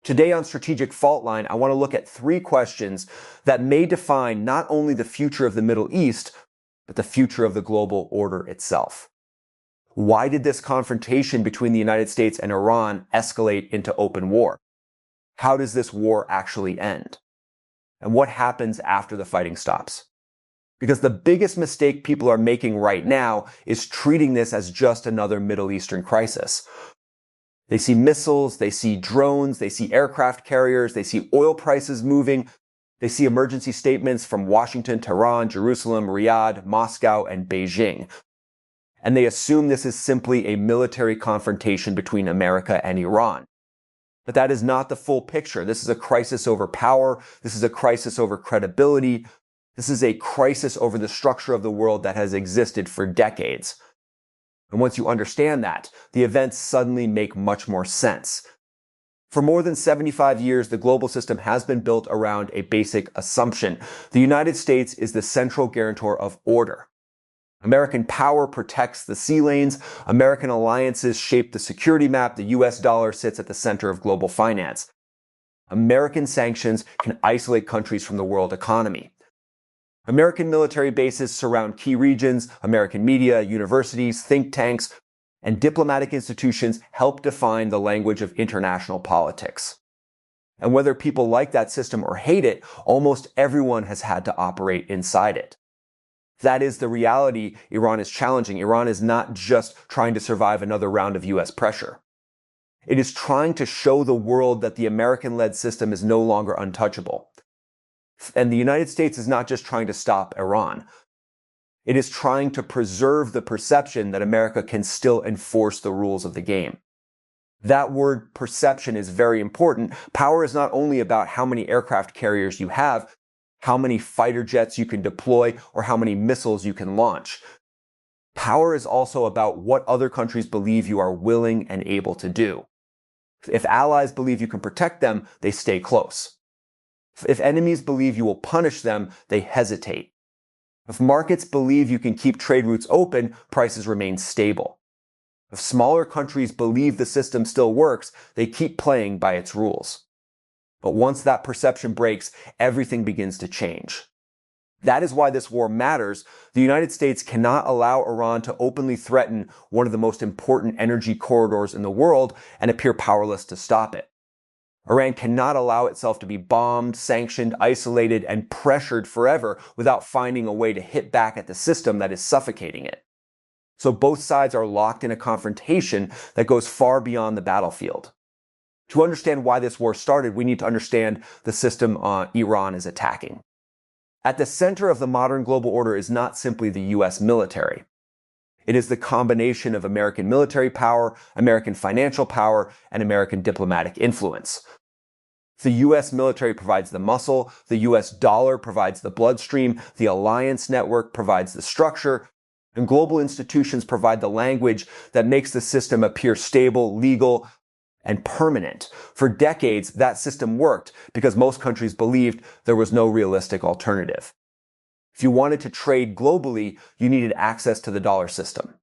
Today on Strategic Faultline, I want to look at three questions that may define not only the future of the Middle East, but the future of the global order itself. Why did this confrontation between the United States and Iran escalate into open war? How does this war actually end? And what happens after the fighting stops? Because the biggest mistake people are making right now is treating this as just another Middle Eastern crisis. They see missiles, they see drones, they see aircraft carriers, they see oil prices moving, they see emergency statements from Washington, Tehran, Jerusalem, Riyadh, Moscow, and Beijing. And they assume this is simply a military confrontation between America and Iran. But that is not the full picture. This is a crisis over power. This is a crisis over credibility. This is a crisis over the structure of the world that has existed for decades. And once you understand that, the events suddenly make much more sense. For more than 75 years, the global system has been built around a basic assumption. The United States is the central guarantor of order. American power protects the sea lanes. American alliances shape the security map. The US dollar sits at the center of global finance. American sanctions can isolate countries from the world economy. American military bases surround key regions. American media, universities, think tanks, and diplomatic institutions help define the language of international politics. And whether people like that system or hate it, almost everyone has had to operate inside it. That is the reality Iran is challenging. Iran is not just trying to survive another round of US pressure. It is trying to show the world that the American-led system is no longer untouchable. And the United States is not just trying to stop Iran. It is trying to preserve the perception that America can still enforce the rules of the game. That word perception is very important. Power is not only about how many aircraft carriers you have, how many fighter jets you can deploy, or how many missiles you can launch. Power is also about what other countries believe you are willing and able to do. If allies believe you can protect them, they stay close. If enemies believe you will punish them, they hesitate. If markets believe you can keep trade routes open, prices remain stable. If smaller countries believe the system still works, they keep playing by its rules. But once that perception breaks, everything begins to change. That is why this war matters. The United States cannot allow Iran to openly threaten one of the most important energy corridors in the world and appear powerless to stop it. Iran cannot allow itself to be bombed, sanctioned, isolated, and pressured forever without finding a way to hit back at the system that is suffocating it. So both sides are locked in a confrontation that goes far beyond the battlefield. To understand why this war started, we need to understand the system Iran is attacking. At the center of the modern global order is not simply the US military. It is the combination of American military power, American financial power, and American diplomatic influence. The US military provides the muscle, the US dollar provides the bloodstream, the alliance network provides the structure, and global institutions provide the language that makes the system appear stable, legal, and permanent. For decades, that system worked because most countries believed there was no realistic alternative. If you wanted to trade globally, you needed access to the dollar system.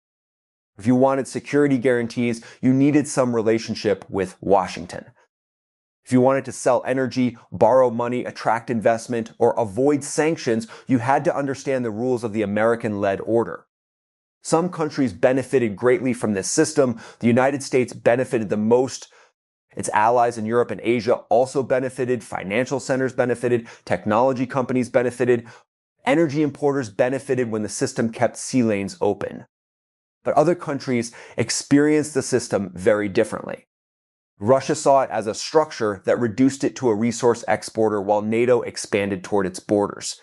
If you wanted security guarantees, you needed some relationship with Washington. If you wanted to sell energy, borrow money, attract investment, or avoid sanctions, you had to understand the rules of the American-led order. Some countries benefited greatly from this system. The United States benefited the most. Its allies in Europe and Asia also benefited. Financial centers benefited. Technology companies benefited. Energy importers benefited when the system kept sea lanes open. But other countries experienced the system very differently. Russia saw it as a structure that reduced it to a resource exporter while NATO expanded toward its borders.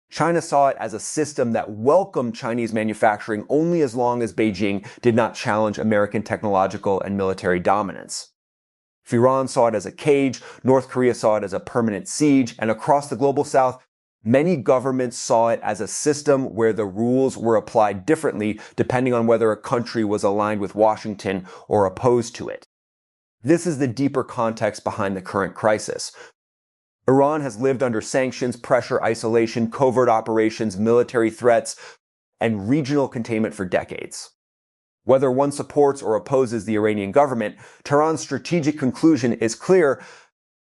China saw it as a system that welcomed Chinese manufacturing only as long as Beijing did not challenge American technological and military dominance. If Iran saw it as a cage, North Korea saw it as a permanent siege, and across the global south, many governments saw it as a system where the rules were applied differently depending on whether a country was aligned with Washington or opposed to it. This is the deeper context behind the current crisis. Iran has lived under sanctions, pressure, isolation, covert operations, military threats, and regional containment for decades. Whether one supports or opposes the Iranian government, Tehran's strategic conclusion is clear: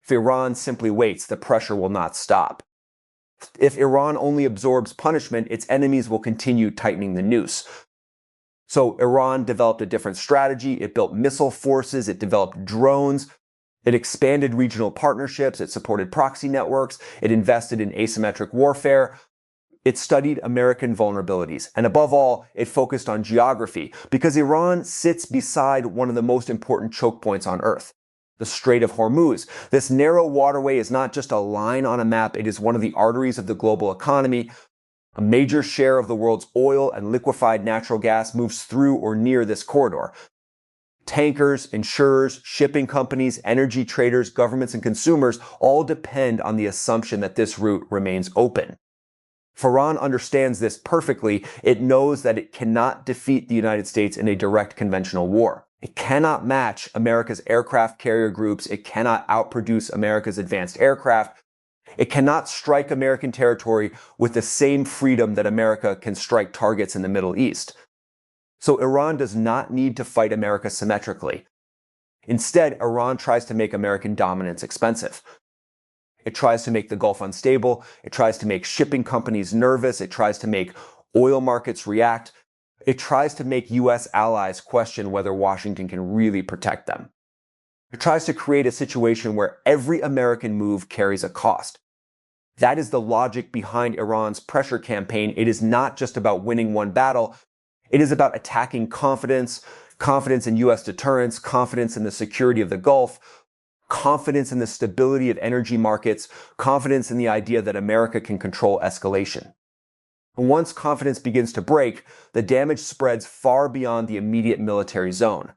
if Iran simply waits, the pressure will not stop. If Iran only absorbs punishment, its enemies will continue tightening the noose. So Iran developed a different strategy. It built missile forces. It developed drones. It expanded regional partnerships. It supported proxy networks. It invested in asymmetric warfare. It studied American vulnerabilities. And above all, it focused on geography, because Iran sits beside one of the most important choke points on Earth, the Strait of Hormuz. This narrow waterway is not just a line on a map. It is one of the arteries of the global economy. A major share of the world's oil and liquefied natural gas moves through or near this corridor. Tankers, insurers, shipping companies, energy traders, governments, and consumers all depend on the assumption that this route remains open. If Iran understands this perfectly, it knows that it cannot defeat the United States in a direct conventional war. It cannot match America's aircraft carrier groups. It cannot outproduce America's advanced aircraft. It cannot strike American territory with the same freedom that America can strike targets in the Middle East. So Iran does not need to fight America symmetrically. Instead, Iran tries to make American dominance expensive. It tries to make the Gulf unstable. It tries to make shipping companies nervous. It tries to make oil markets react. It tries to make U.S. allies question whether Washington can really protect them. It tries to create a situation where every American move carries a cost. That is the logic behind Iran's pressure campaign. It is not just about winning one battle. It is about attacking confidence in U.S. deterrence, confidence in the security of the Gulf, confidence in the stability of energy markets, confidence in the idea that America can control escalation. And once confidence begins to break, the damage spreads far beyond the immediate military zone.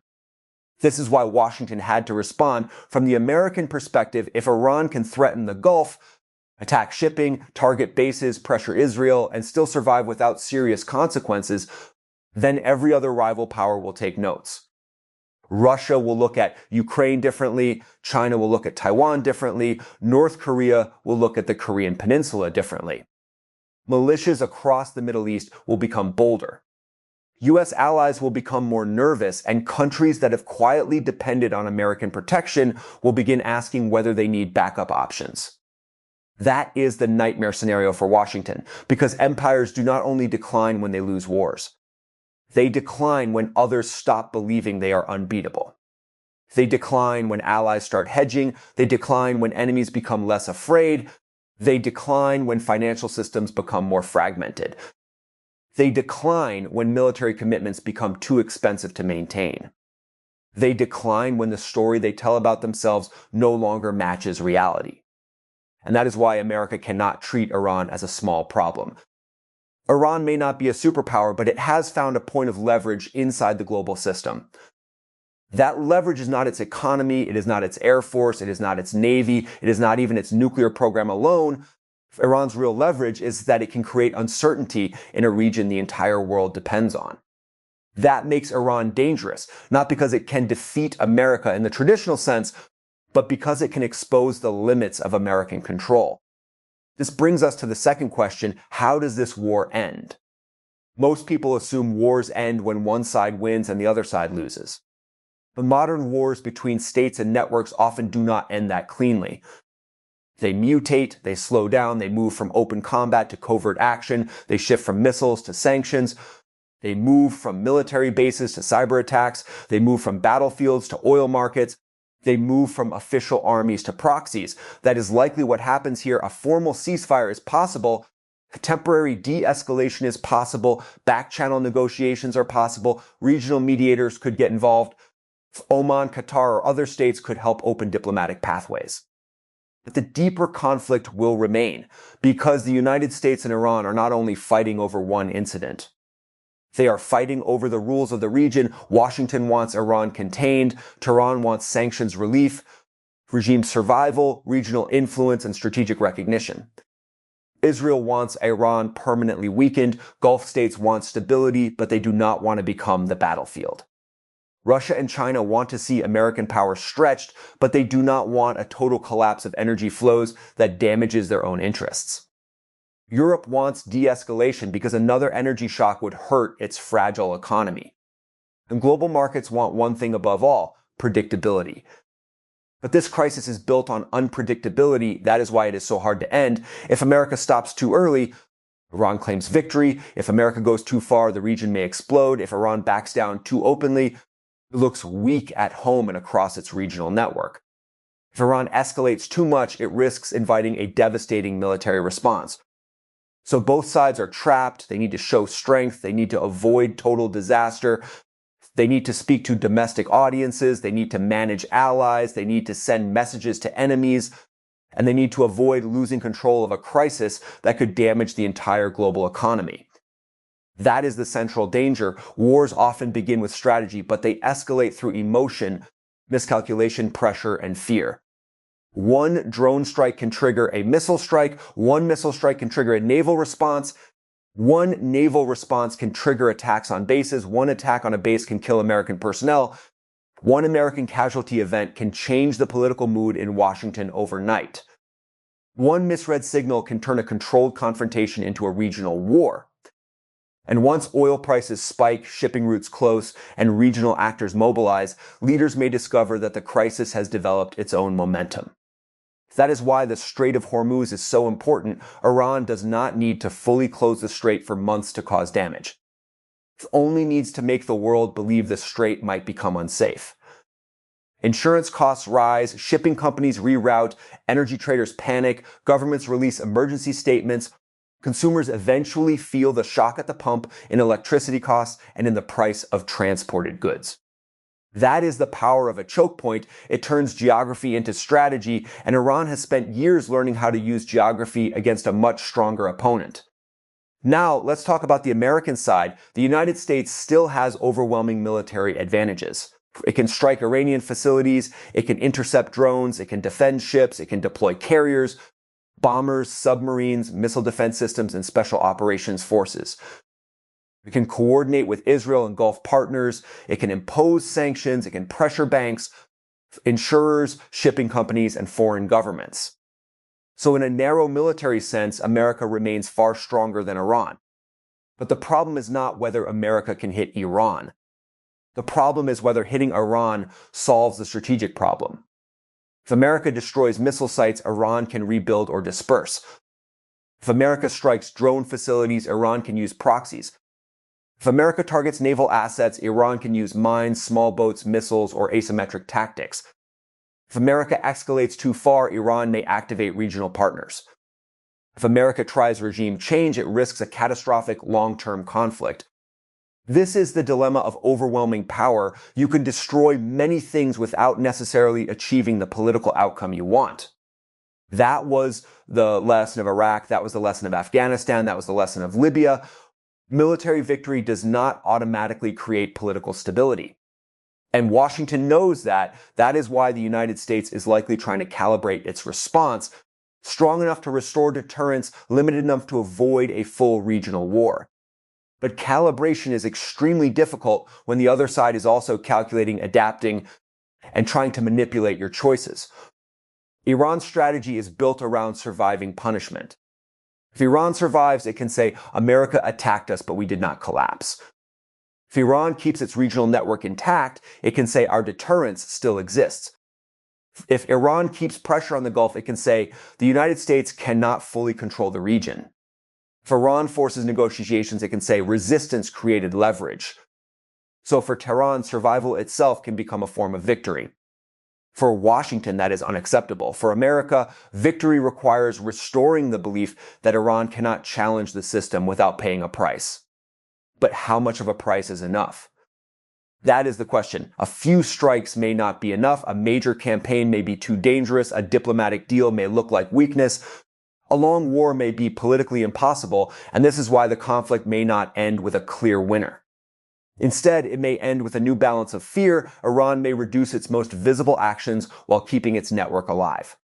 This is why Washington had to respond. From the American perspective, if Iran can threaten the Gulf, attack shipping, target bases, pressure Israel, and still survive without serious consequences, then every other rival power will take notes. Russia will look at Ukraine differently, China will look at Taiwan differently, North Korea will look at the Korean Peninsula differently. Militias across the Middle East will become bolder. U.S. allies will become more nervous, and countries that have quietly depended on American protection will begin asking whether they need backup options. That is the nightmare scenario for Washington, because empires do not only decline when they lose wars. They decline when others stop believing they are unbeatable. They decline when allies start hedging. They decline when enemies become less afraid. They decline when financial systems become more fragmented. They decline when military commitments become too expensive to maintain. They decline when the story they tell about themselves no longer matches reality. And that is why America cannot treat Iran as a small problem. Iran may not be a superpower, but it has found a point of leverage inside the global system. That leverage is not its economy, it is not its air force, it is not its navy, it is not even its nuclear program alone. Iran's real leverage is that it can create uncertainty in a region the entire world depends on. That makes Iran dangerous, not because it can defeat America in the traditional sense, but because it can expose the limits of American control. This brings us to the second question: how does this war end? Most people assume wars end when one side wins and the other side loses. But modern wars between states and networks often do not end that cleanly. They mutate, they slow down, they move from open combat to covert action, they shift from missiles to sanctions, they move from military bases to cyber attacks, they move from battlefields to oil markets, they move from official armies to proxies. That is likely what happens here. A formal ceasefire is possible. Temporary de-escalation is possible. Back-channel negotiations are possible. Regional mediators could get involved. Oman, Qatar, or other states could help open diplomatic pathways. But the deeper conflict will remain, because the United States and Iran are not only fighting over one incident. They are fighting over the rules of the region. Washington wants Iran contained. Tehran wants sanctions relief, regime survival, regional influence, and strategic recognition. Israel wants Iran permanently weakened. Gulf states want stability, but they do not want to become the battlefield. Russia and China want to see American power stretched, but they do not want a total collapse of energy flows that damages their own interests. Europe wants de-escalation because another energy shock would hurt its fragile economy. And global markets want one thing above all: predictability. But this crisis is built on unpredictability. That is why it is so hard to end. If America stops too early, Iran claims victory. If America goes too far, the region may explode. If Iran backs down too openly, it looks weak at home and across its regional network. If Iran escalates too much, it risks inviting a devastating military response. So both sides are trapped. They need to show strength. They need to avoid total disaster. They need to speak to domestic audiences. They need to manage allies. They need to send messages to enemies. And they need to avoid losing control of a crisis that could damage the entire global economy. That is the central danger. Wars often begin with strategy, but they escalate through emotion, miscalculation, pressure, and fear. One drone strike can trigger a missile strike. One missile strike can trigger a naval response. One naval response can trigger attacks on bases. One attack on a base can kill American personnel. One American casualty event can change the political mood in Washington overnight. One misread signal can turn a controlled confrontation into a regional war. And once oil prices spike, shipping routes close, and regional actors mobilize, leaders may discover that the crisis has developed its own momentum. That is why the Strait of Hormuz is so important. Iran does not need to fully close the strait for months to cause damage. It only needs to make the world believe the strait might become unsafe. Insurance costs rise, shipping companies reroute, energy traders panic, governments release emergency statements. Consumers eventually feel the shock at the pump in electricity costs and in the price of transported goods. That is the power of a choke point. It turns geography into strategy, and Iran has spent years learning how to use geography against a much stronger opponent. Now, let's talk about the American side. The United States still has overwhelming military advantages. It can strike Iranian facilities, it can intercept drones, it can defend ships, it can deploy carriers, bombers, submarines, missile defense systems, and special operations forces. It can coordinate with Israel and Gulf partners. It can impose sanctions. It can pressure banks, insurers, shipping companies, and foreign governments. So in a narrow military sense, America remains far stronger than Iran. But the problem is not whether America can hit Iran. The problem is whether hitting Iran solves the strategic problem. If America destroys missile sites, Iran can rebuild or disperse. If America strikes drone facilities, Iran can use proxies. If America targets naval assets, Iran can use mines, small boats, missiles, or asymmetric tactics. If America escalates too far, Iran may activate regional partners. If America tries regime change, it risks a catastrophic long-term conflict. This is the dilemma of overwhelming power. You can destroy many things without necessarily achieving the political outcome you want. That was the lesson of Iraq. That was the lesson of Afghanistan. That was the lesson of Libya. Military victory does not automatically create political stability. And Washington knows that. That is why the United States is likely trying to calibrate its response, strong enough to restore deterrence, limited enough to avoid a full regional war. But calibration is extremely difficult when the other side is also calculating, adapting, and trying to manipulate your choices. Iran's strategy is built around surviving punishment. If Iran survives, it can say, America attacked us, but we did not collapse. If Iran keeps its regional network intact, it can say our deterrence still exists. If Iran keeps pressure on the Gulf, it can say the United States cannot fully control the region. If Iran forces negotiations, it can say resistance created leverage. So for Tehran, survival itself can become a form of victory. For Washington, that is unacceptable. For America, victory requires restoring the belief that Iran cannot challenge the system without paying a price. But how much of a price is enough? That is the question. A few strikes may not be enough. A major campaign may be too dangerous. A diplomatic deal may look like weakness. A long war may be politically impossible, and this is why the conflict may not end with a clear winner. Instead, it may end with a new balance of fear. Iran may reduce its most visible actions while keeping its network alive.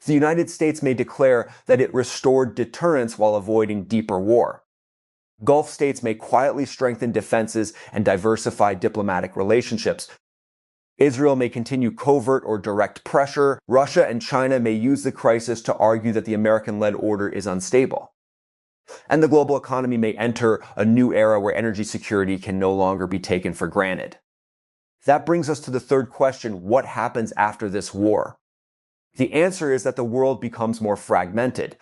The United States may declare that it restored deterrence while avoiding deeper war. Gulf states may quietly strengthen defenses and diversify diplomatic relationships. Israel may continue covert or direct pressure. Russia and China may use the crisis to argue that the American-led order is unstable. And the global economy may enter a new era where energy security can no longer be taken for granted. That brings us to the third question: what happens after this war? The answer is that the world becomes more fragmented.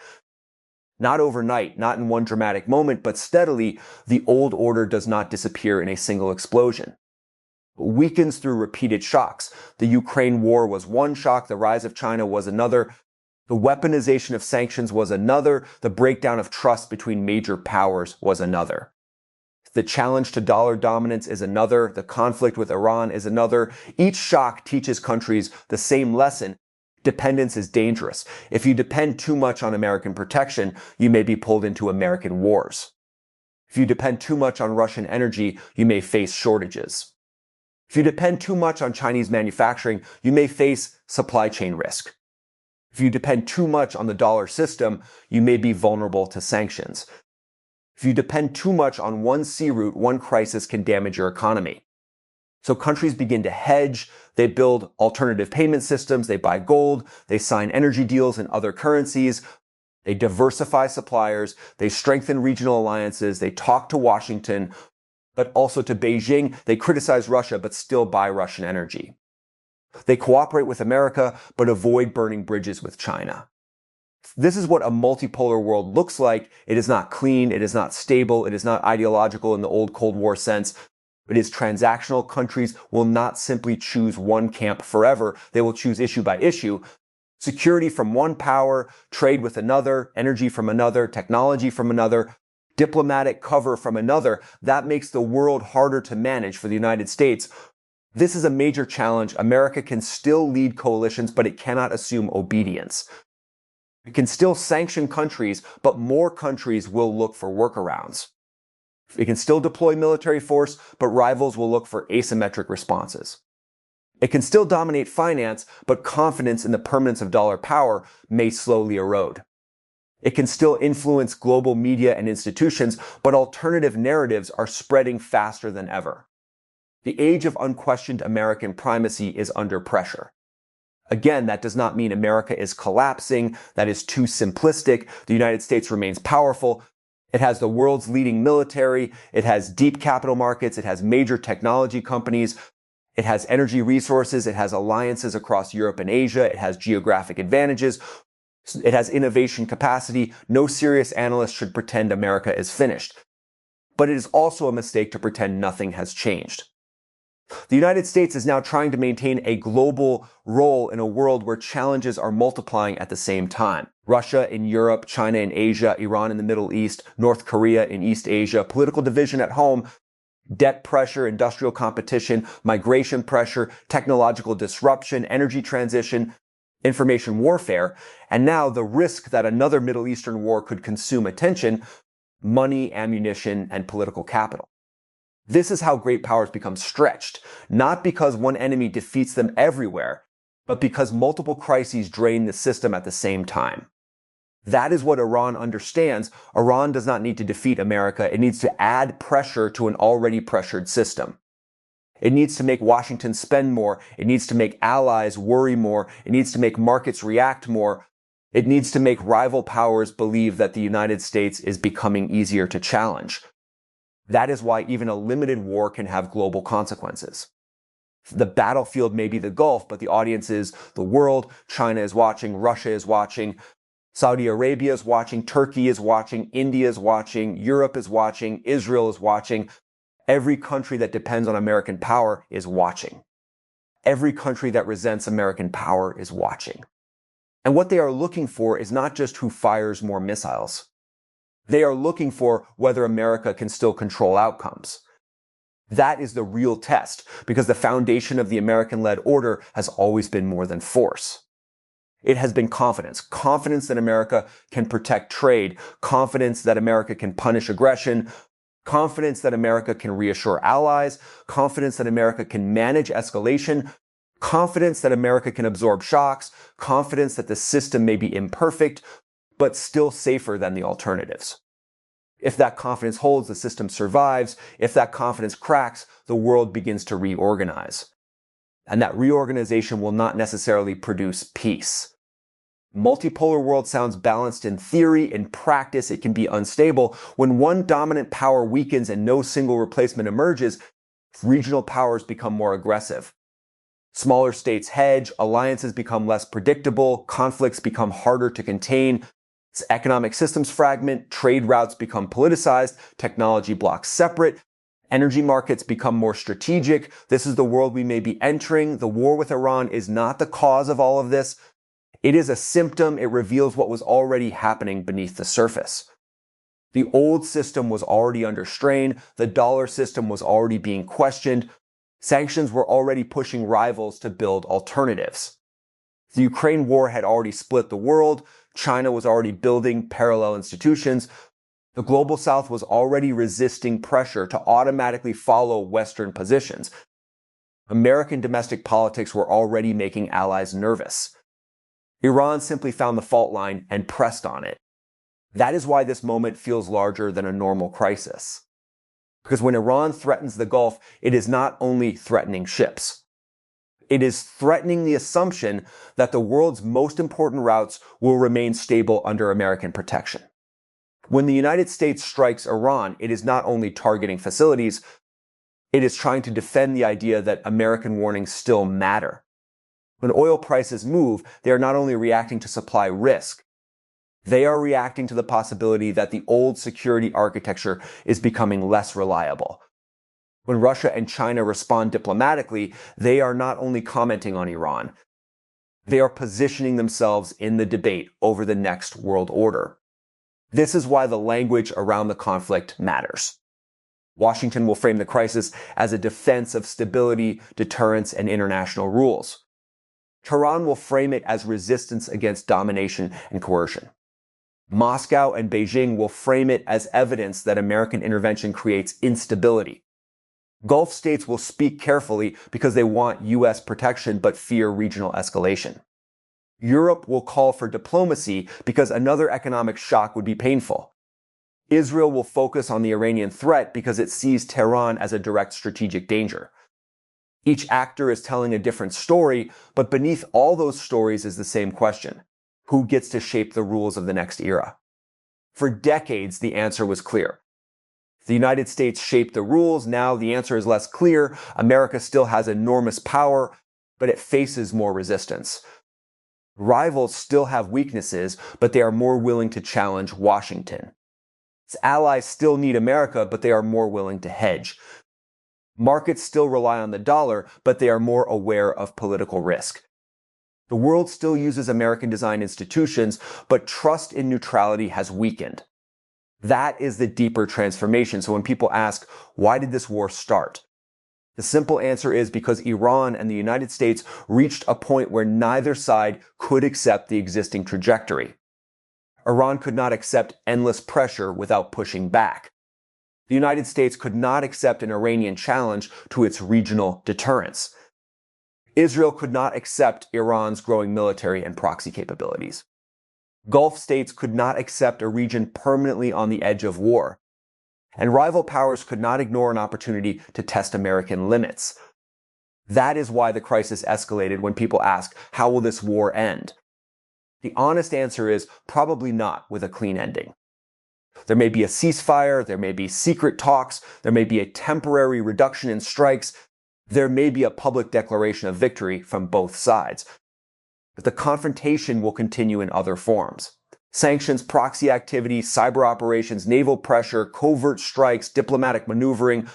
Not overnight, not in one dramatic moment, but steadily, the old order does not disappear in a single explosion. It weakens through repeated shocks. The Ukraine war was one shock, the rise of China was another, the weaponization of sanctions was another, the breakdown of trust between major powers was another. The challenge to dollar dominance is another, the conflict with Iran is another. Each shock teaches countries the same lesson: dependence is dangerous. If you depend too much on American protection, you may be pulled into American wars. If you depend too much on Russian energy, you may face shortages. If you depend too much on Chinese manufacturing, you may face supply chain risk. If you depend too much on the dollar system, you may be vulnerable to sanctions. If you depend too much on one sea route, one crisis can damage your economy. So countries begin to hedge, they build alternative payment systems, they buy gold, they sign energy deals in other currencies, they diversify suppliers, they strengthen regional alliances, they talk to Washington, but also to Beijing. They criticize Russia, but still buy Russian energy. They cooperate with America, but avoid burning bridges with China. This is what a multipolar world looks like. It is not clean, it is not stable, it is not ideological in the old Cold War sense. It is transactional. Countries will not simply choose one camp forever. They will choose issue by issue. Security from one power, trade with another, energy from another, technology from another, diplomatic cover from another. That makes the world harder to manage for the United States. This is a major challenge. America can still lead coalitions, but it cannot assume obedience. It can still sanction countries, but more countries will look for workarounds. It can still deploy military force, but rivals will look for asymmetric responses. It can still dominate finance, but confidence in the permanence of dollar power may slowly erode. It can still influence global media and institutions, but alternative narratives are spreading faster than ever. The age of unquestioned American primacy is under pressure. Again, that does not mean America is collapsing. That is too simplistic. The United States remains powerful. It has the world's leading military. It has deep capital markets. It has major technology companies. It has energy resources. It has alliances across Europe and Asia. It has geographic advantages. It has innovation capacity. No serious analyst should pretend America is finished. But it is also a mistake to pretend nothing has changed. The United States is now trying to maintain a global role in a world where challenges are multiplying at the same time. Russia in Europe, China in Asia, Iran in the Middle East, North Korea in East Asia, political division at home, debt pressure, industrial competition, migration pressure, technological disruption, energy transition, information warfare, and now the risk that another Middle Eastern war could consume attention, money, ammunition, and political capital. This is how great powers become stretched, not because one enemy defeats them everywhere, but because multiple crises drain the system at the same time. That is what Iran understands. Iran does not need to defeat America. It needs to add pressure to an already pressured system. It needs to make Washington spend more. It needs to make allies worry more. It needs to make markets react more. It needs to make rival powers believe that the United States is becoming easier to challenge. That is why even a limited war can have global consequences. The battlefield may be the Gulf, but the audience is the world. China is watching, Russia is watching, Saudi Arabia is watching, Turkey is watching, India is watching, Europe is watching, Israel is watching. Every country that depends on American power is watching. Every country that resents American power is watching. And what they are looking for is not just who fires more missiles. They are looking for whether America can still control outcomes. That is the real test, because the foundation of the American-led order has always been more than force. It has been confidence. Confidence that America can protect trade. Confidence that America can punish aggression. Confidence that America can reassure allies. Confidence that America can manage escalation. Confidence that America can absorb shocks. Confidence that the system may be imperfect, but still safer than the alternatives. If that confidence holds, the system survives. If that confidence cracks, the world begins to reorganize. And that reorganization will not necessarily produce peace. Multipolar world sounds balanced in theory. In practice, it can be unstable. When one dominant power weakens and no single replacement emerges, regional powers become more aggressive. Smaller states hedge, alliances become less predictable, conflicts become harder to contain, economic systems fragment, trade routes become politicized, technology blocks separate, energy markets become more strategic. This is the world we may be entering. The war with Iran is not the cause of all of this. It is a symptom. It reveals what was already happening beneath the surface. The old system was already under strain. The dollar system was already being questioned. Sanctions were already pushing rivals to build alternatives. The Ukraine war had already split the world. China was already building parallel institutions. The global south was already resisting pressure to automatically follow Western positions. American domestic politics were already making allies nervous. Iran simply found the fault line and pressed on it. That is why this moment feels larger than a normal crisis. Because when Iran threatens the Gulf, it is not only threatening ships. It is threatening the assumption that the world's most important routes will remain stable under American protection. When the United States strikes Iran, it is not only targeting facilities, it is trying to defend the idea that American warnings still matter. When oil prices move, they are not only reacting to supply risk, they are reacting to the possibility that the old security architecture is becoming less reliable. When Russia and China respond diplomatically, they are not only commenting on Iran, they are positioning themselves in the debate over the next world order. This is why the language around the conflict matters. Washington will frame the crisis as a defense of stability, deterrence, and international rules. Tehran will frame it as resistance against domination and coercion. Moscow and Beijing will frame it as evidence that American intervention creates instability. Gulf states will speak carefully because they want U.S. protection but fear regional escalation. Europe will call for diplomacy because another economic shock would be painful. Israel will focus on the Iranian threat because it sees Tehran as a direct strategic danger. Each actor is telling a different story, but beneath all those stories is the same question. Who gets to shape the rules of the next era? For decades, the answer was clear. The United States shaped the rules. Now the answer is less clear. America still has enormous power, but it faces more resistance. Rivals still have weaknesses, but they are more willing to challenge Washington. Its allies still need America, but they are more willing to hedge. Markets still rely on the dollar, but they are more aware of political risk. The world still uses American-designed institutions, but trust in neutrality has weakened. That is the deeper transformation. So when people ask, why did this war start? The simple answer is because Iran and the United States reached a point where neither side could accept the existing trajectory. Iran could not accept endless pressure without pushing back. The United States could not accept an Iranian challenge to its regional deterrence. Israel could not accept Iran's growing military and proxy capabilities. Gulf states could not accept a region permanently on the edge of war. And rival powers could not ignore an opportunity to test American limits. That is why the crisis escalated when people ask, how will this war end? The honest answer is probably not with a clean ending. There may be a ceasefire, there may be secret talks, there may be a temporary reduction in strikes, there may be a public declaration of victory from both sides. But the confrontation will continue in other forms. Sanctions, proxy activity, cyber operations, naval pressure, covert strikes, diplomatic maneuvering,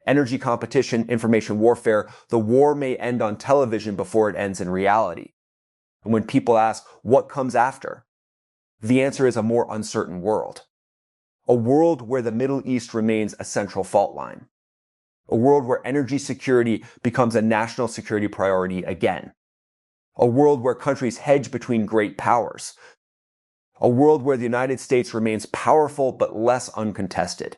energy competition, information warfare. The war may end on television before it ends in reality. And when people ask, what comes after? The answer is a more uncertain world. A world where the Middle East remains a central fault line. A world where energy security becomes a national security priority again. A world where countries hedge between great powers. A world where the United States remains powerful but less uncontested.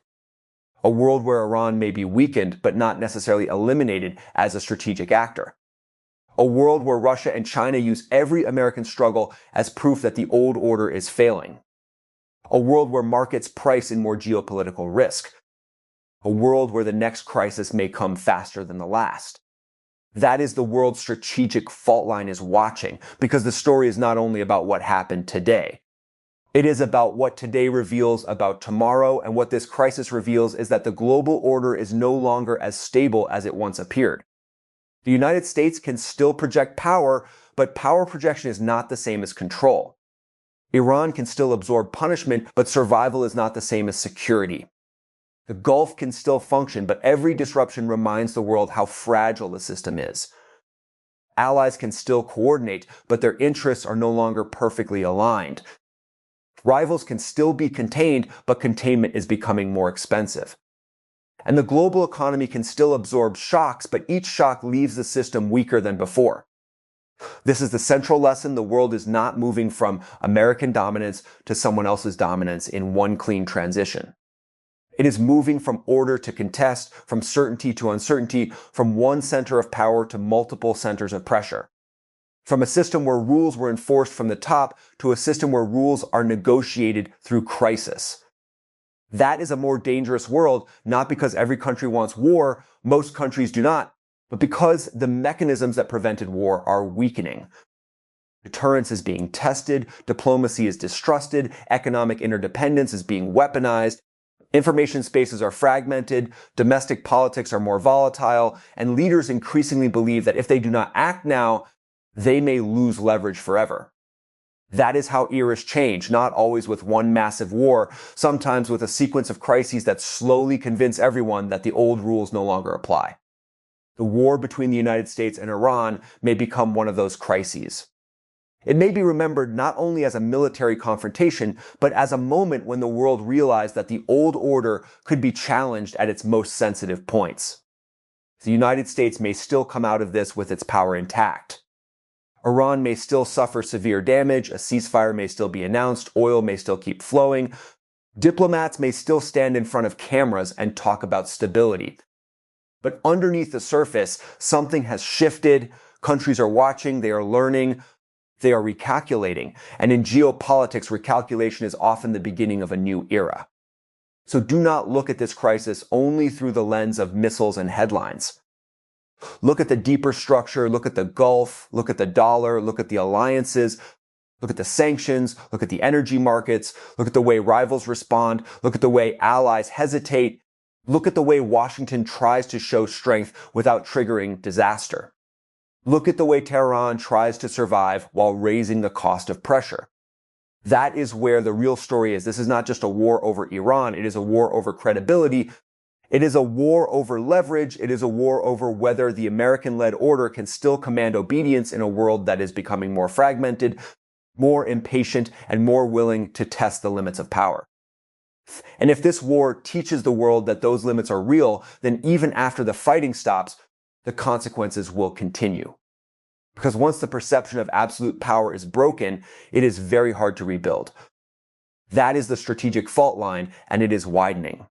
A world where Iran may be weakened but not necessarily eliminated as a strategic actor. A world where Russia and China use every American struggle as proof that the old order is failing. A world where markets price in more geopolitical risk. A world where the next crisis may come faster than the last. That is the world's strategic fault line is watching, because the story is not only about what happened today. It is about what today reveals about tomorrow, and what this crisis reveals is that the global order is no longer as stable as it once appeared. The United States can still project power, but power projection is not the same as control. Iran can still absorb punishment, but survival is not the same as security. The Gulf can still function, but every disruption reminds the world how fragile the system is. Allies can still coordinate, but their interests are no longer perfectly aligned. Rivals can still be contained, but containment is becoming more expensive. And the global economy can still absorb shocks, but each shock leaves the system weaker than before. This is the central lesson. The world is not moving from American dominance to someone else's dominance in one clean transition. It is moving from order to contest, from certainty to uncertainty, from one center of power to multiple centers of pressure. From a system where rules were enforced from the top to a system where rules are negotiated through crisis. That is a more dangerous world, not because every country wants war, most countries do not, but because the mechanisms that prevented war are weakening. Deterrence is being tested, diplomacy is distrusted, economic interdependence is being weaponized, information spaces are fragmented, domestic politics are more volatile, and leaders increasingly believe that if they do not act now, they may lose leverage forever. That is how eras change, not always with one massive war, sometimes with a sequence of crises that slowly convince everyone that the old rules no longer apply. The war between the United States and Iran may become one of those crises. It may be remembered not only as a military confrontation, but as a moment when the world realized that the old order could be challenged at its most sensitive points. The United States may still come out of this with its power intact. Iran may still suffer severe damage, a ceasefire may still be announced, oil may still keep flowing, diplomats may still stand in front of cameras and talk about stability. But underneath the surface, something has shifted, countries are watching, they are learning, they are recalculating, and in geopolitics, recalculation is often the beginning of a new era. So do not look at this crisis only through the lens of missiles and headlines. Look at the deeper structure, look at the Gulf, look at the dollar, look at the alliances, look at the sanctions, look at the energy markets, look at the way rivals respond, look at the way allies hesitate, look at the way Washington tries to show strength without triggering disaster. Look at the way Tehran tries to survive while raising the cost of pressure. That is where the real story is. This is not just a war over Iran, it is a war over credibility. It is a war over leverage. It is a war over whether the American-led order can still command obedience in a world that is becoming more fragmented, more impatient, and more willing to test the limits of power. And if this war teaches the world that those limits are real, then even after the fighting stops, the consequences will continue. Because once the perception of absolute power is broken, it is very hard to rebuild. That is the strategic fault line, and it is widening.